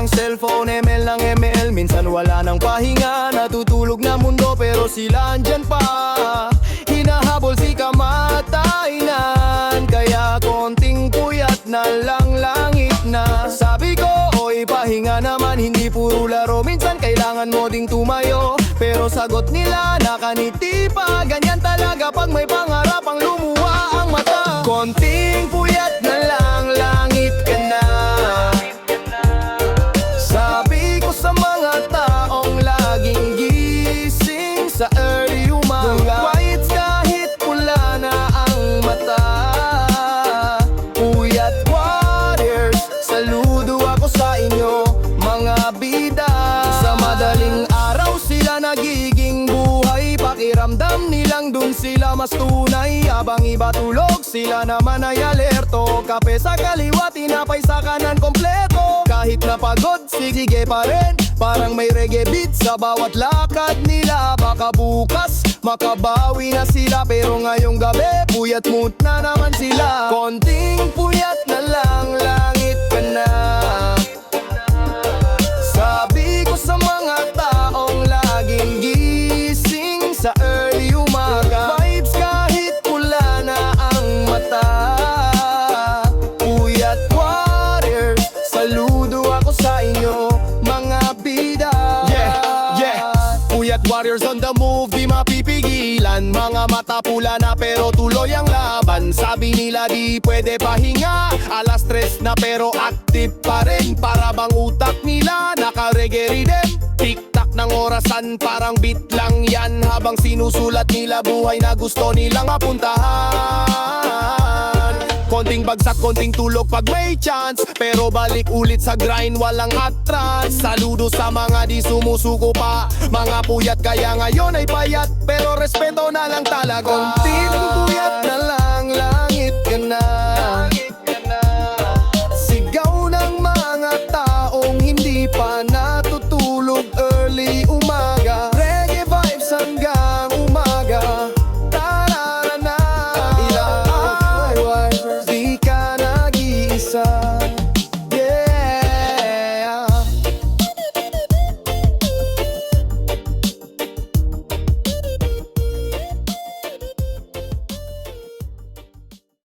ng cellphone, ML ng ML. Minsan wala ng pahinga, natutulog na mundo pero sila andyan pa. Hinahabol si kamatayan, kaya konting puyat na lang langit na. Sabi ko, oy pahinga naman, hindi puro laro. Minsan kailangan mo ding tumayo, pero sagot nila nakaniti pa. Ganyan talaga pag may pangarap ang lumuha ang mata. Konting puyat na lang, langit ka na. Sabi ko sa mga taong laging gising sa early umaga, whites kahit pula na ang mata. Puyat warriors, saludo ako sa inyo mga bida. Sa madaling araw sila nagiging buhay, pakiramdam nilang dun sila mas tunay. Habang iba tulog, sila naman ay alerto. Kape sa kaliwa, tinapay sa kanan kompleto. Kahit napagod, sige pa rin, parang may reggae beat sa bawat lakad nila. Baka bukas, makabawi na sila, pero ngayong gabi, puyat mood na naman sila. Konting puyat na lang, langit ka na. Sabi ko sa mga taong laging gising sa early umaga, vibes kahit pula na ang mata. Puyat warriors, saludo ako sa inyo mga bida. Puyat warriors on the move, di mapipigilan. Mga mata pula na pero tuloy ang laban. Sabi nila di pwede pahinga, alas 3 na pero active pa rin. Para bang utak nila naka-reggae rhythm, tik-tak ng orasan parang beat lang yan. Habang sinusulat nila buhay na gusto nilang mapuntahan. Konting bagsak, konting tulog pag may chance, pero balik ulit sa grind, walang atras. Saludo sa mga di sumusuko pa, mga puyat kaya ngayon ay payat, pero respeto na lang talaga. Konting puyat na lang, langit ka na.